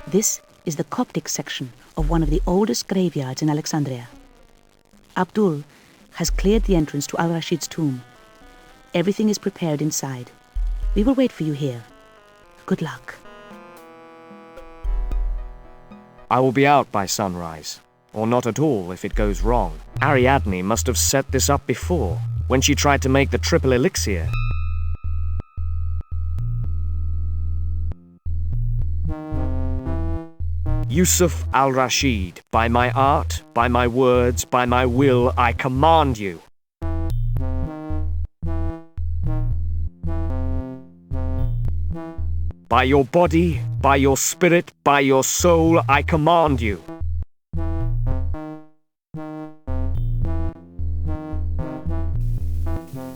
This is the Coptic section of one of the oldest graveyards in Alexandria. Abdul has cleared the entrance to Al-Rashid's tomb. Everything is prepared inside. We will wait for you here. Good luck. I will be out by sunrise, or not at all if it goes wrong. Ariadne must have set this up before, when she tried to make the triple elixir. Yusuf al-Rashid, by my art, by my words, by my will, I command you. By your body, by your spirit, by your soul, I command you.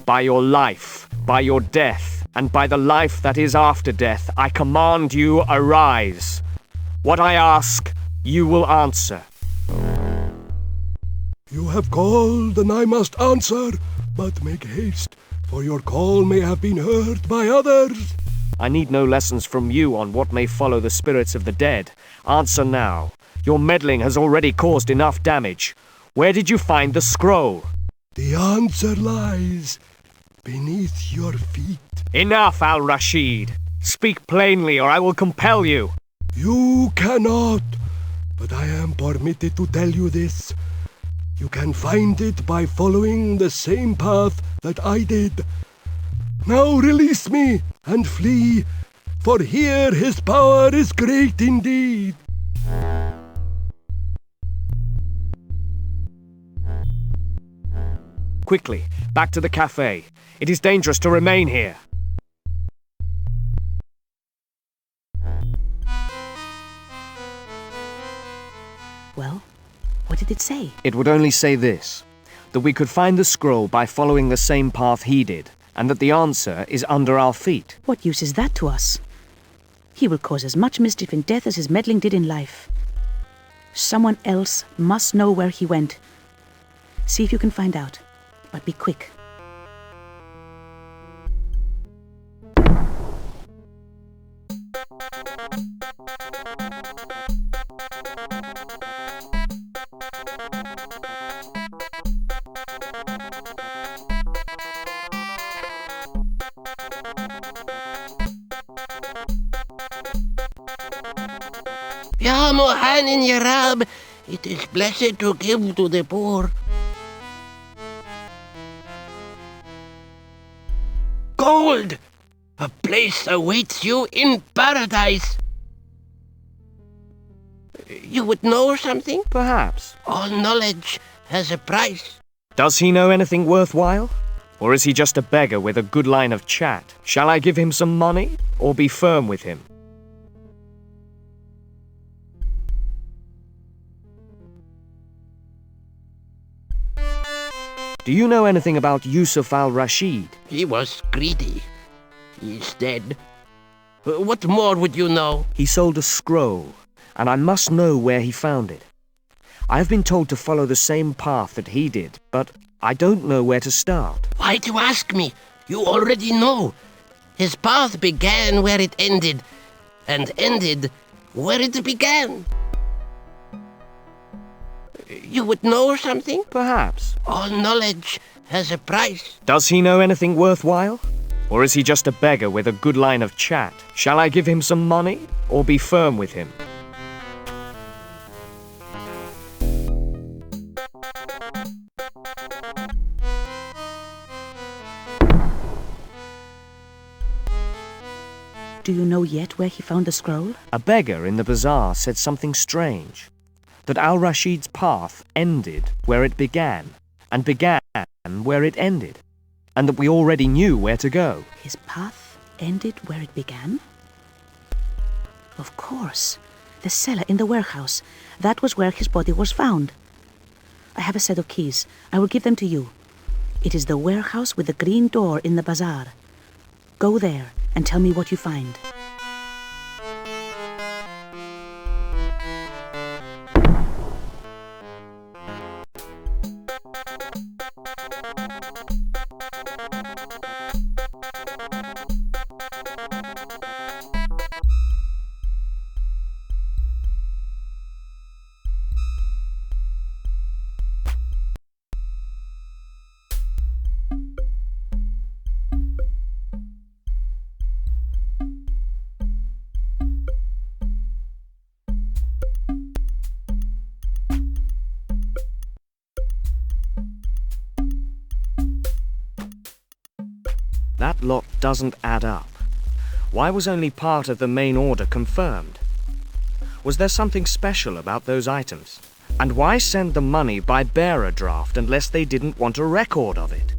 By your life, by your death, and by the life that is after death, I command you, arise. What I ask, you will answer. You have called, and I must answer, but make haste, for your call may have been heard by others. I need no lessons from you on what may follow the spirits of the dead. Answer now. Your meddling has already caused enough damage. Where did you find the scroll? The answer lies beneath your feet. Enough, Al-Rashid. Speak plainly, or I will compel you. You cannot, but I am permitted to tell you this. You can find it by following the same path that I did. Now release me and flee, for here his power is great indeed. Quickly, back to the cafe. It is dangerous to remain here. Well, what did it say? It would only say this, that we could find the scroll by following the same path he did, and that the answer is under our feet. What use is that to us? He will cause as much mischief in death as his meddling did in life. Someone else must know where he went. See if you can find out, but be quick. Ya Mohanin Yarab, it is blessed to give to the poor. Gold! A place awaits you in paradise. You would know something? Perhaps. All knowledge has a price. Does he know anything worthwhile? Or is he just a beggar with a good line of chat? Shall I give him some money, or be firm with him? Do you know anything about Yusuf al-Rashid? He was greedy. He is dead. What more would you know? He sold a scroll, and I must know where he found it. I have been told to follow the same path that he did, but I don't know where to start. Why do you ask me? You already know. His path began where it ended, and ended where it began. You would know something? Perhaps. All knowledge has a price. Does he know anything worthwhile? Or is he just a beggar with a good line of chat? Shall I give him some money, or be firm with him? Do you know yet where he found the scroll? A beggar in the bazaar said something strange. That Al-Rashid's path ended where it began, and began where it ended, and that we already knew where to go. His path ended where it began? Of course. The cellar in the warehouse. That was where his body was found. I have a set of keys. I will give them to you. It is the warehouse with the green door in the bazaar. Go there and tell me what you find. that lot doesn't add up. Why was only part of the main order confirmed? Was there something special about those items? And why send the money by bearer draft unless they didn't want a record of it?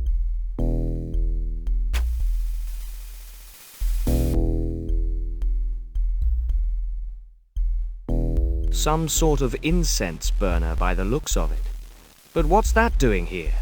Some sort of incense burner by the looks of it. But what's that doing here?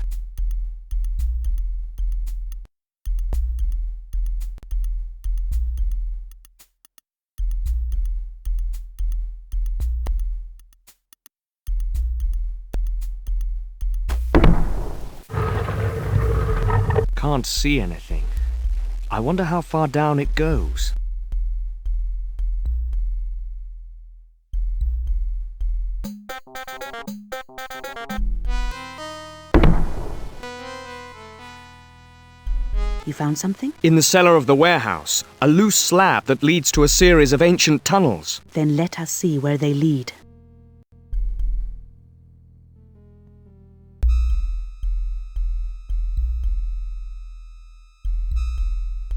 Can't see anything. I wonder how far down it goes. You found something? In the cellar of the warehouse, a loose slab that leads to a series of ancient tunnels. Then let us see where they lead.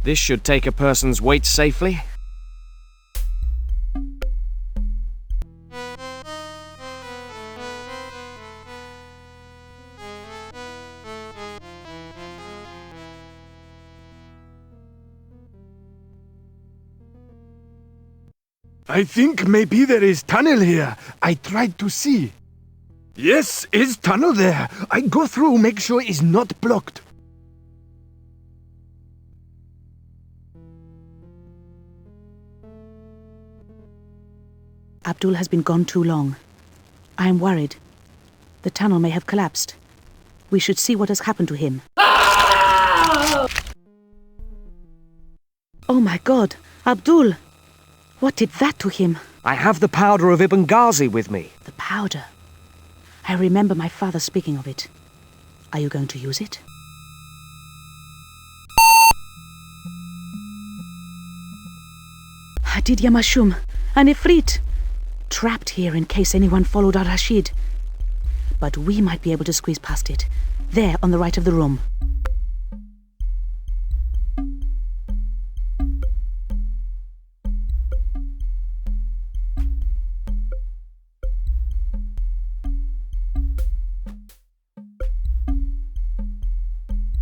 This should take a person's weight safely. I think maybe there is tunnel here. I tried to see. Yes, is tunnel there. I go through, make sure it's not blocked. Abdul has been gone too long. I am worried. The tunnel may have collapsed. We should see what has happened to him. Oh my God! Abdul! What did that to him? I have the powder of Ibn Ghazi with me. The powder. I remember my father speaking of it. Are you going to use it? Hadid Yamashum, an Ifrit. Trapped here in case anyone followed Al-Rashid. But we might be able to squeeze past it. There, on the right of the room.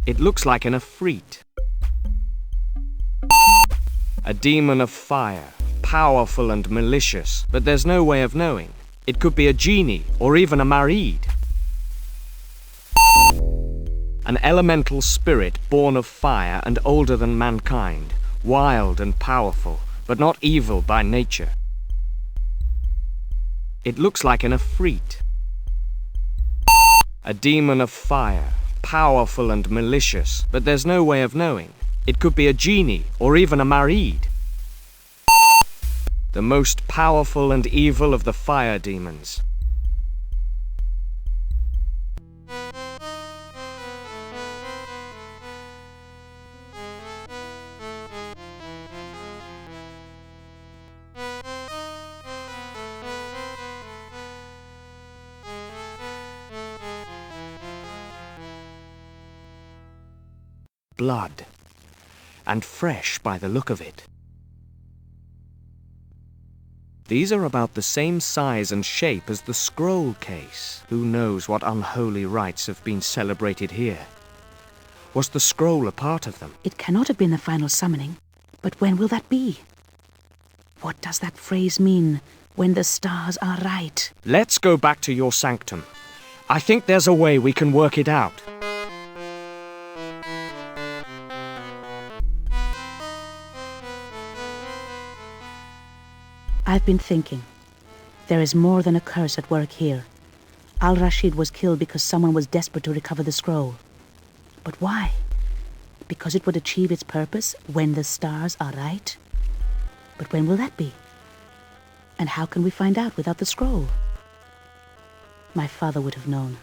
It looks like an Ifrit. A demon of fire, powerful and malicious, but there's no way of knowing. It could be a genie, or even a marid. An elemental spirit born of fire and older than mankind, wild and powerful, but not evil by nature. It looks like an Ifrit. A demon of fire, powerful and malicious, but there's no way of knowing. It could be a genie, or even a marid. The most powerful and evil of the fire demons. Blood, and fresh by the look of it. These are about the same size and shape as the scroll case. Who knows what unholy rites have been celebrated here? Was the scroll a part of them? It cannot have been the final summoning. But when will that be? What does that phrase mean, when the stars are right? Let's go back to your sanctum. I think there's a way we can work it out. I've been thinking. There is more than a curse at work here. Al-Rashid was killed because someone was desperate to recover the scroll. But why? Because it would achieve its purpose when the stars are right? But when will that be? And how can we find out without the scroll? My father would have known.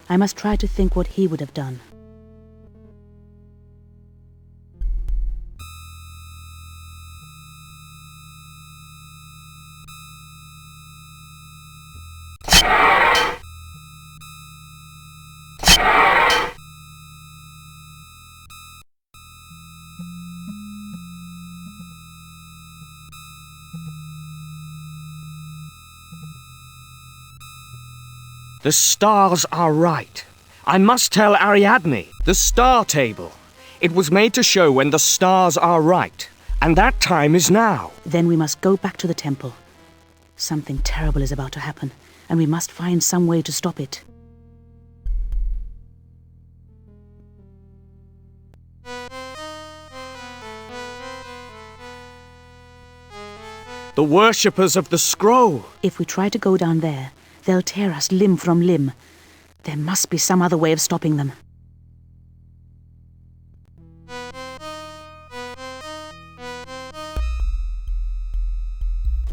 I must try to think what he would have done. The stars are right. I must tell Ariadne. The star table. It was made to show when the stars are right. And that time is now. Then we must go back to the temple. Something terrible is about to happen, and we must find some way to stop it. The worshippers of the scroll. If we try to go down there, they'll tear us limb from limb. There must be some other way of stopping them.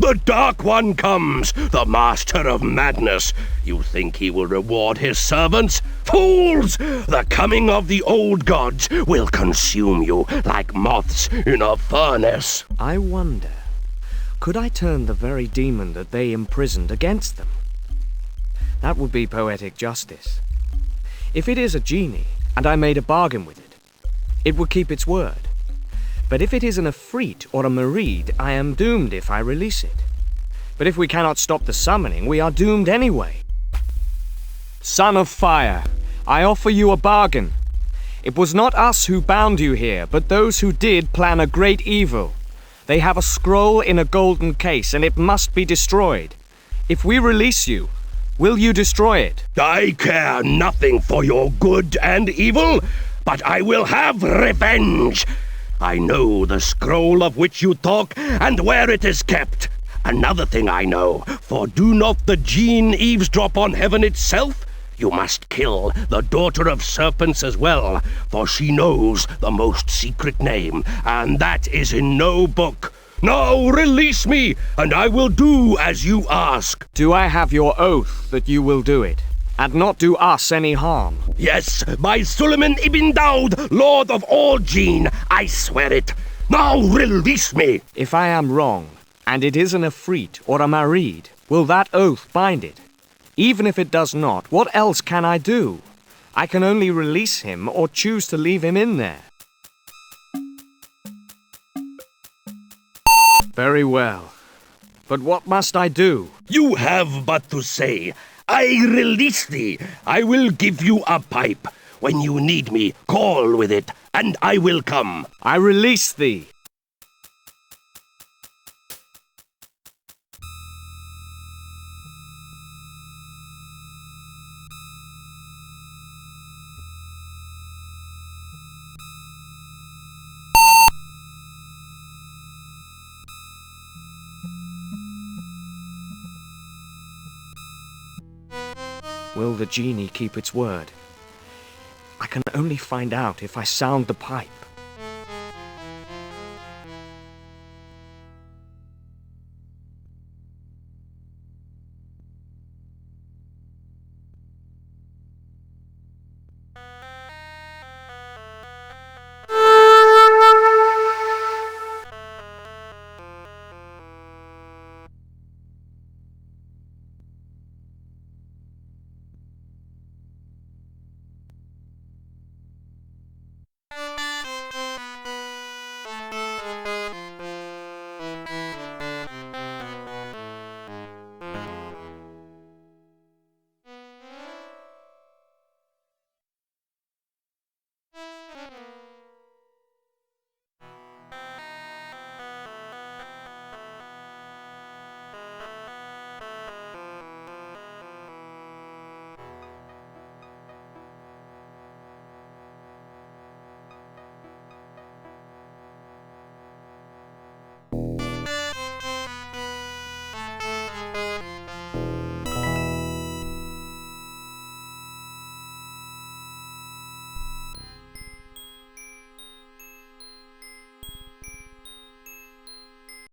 The Dark One comes, the master of madness. You think he will reward his servants? Fools! The coming of the old gods will consume you like moths in a furnace. I wonder, could I turn the very demon that they imprisoned against them? That would be poetic justice. If it is a genie, and I made a bargain with it, it would keep its word. But if it is an Efreet or a Mareed, I am doomed if I release it. But if we cannot stop the summoning, we are doomed anyway. Son of Fire, I offer you a bargain. It was not us who bound you here, but those who did plan a great evil. They have a scroll in a golden case, and it must be destroyed. If we release you, will you destroy it? I care nothing for your good and evil, but I will have revenge. I know the scroll of which you talk, and where it is kept. Another thing I know, for do not the Jinn eavesdrop on heaven itself? You must kill the daughter of serpents as well, for she knows the most secret name, and that is in no book. Now release me, and I will do as you ask. Do I have your oath that you will do it, and not do us any harm? Yes, by Suleiman ibn Daud, Lord of all Jinn, I swear it. Now release me. If I am wrong, and it is an Efreet or a Mareed, will that oath bind it? Even if it does not, what else can I do? I can only release him or choose to leave him in there. Very well. But what must I do? You have but to say, I release thee. I will give you a pipe. When you need me, call with it, and I will come. I release thee. Will the genie keep its word? I can only find out if I sound the pipe.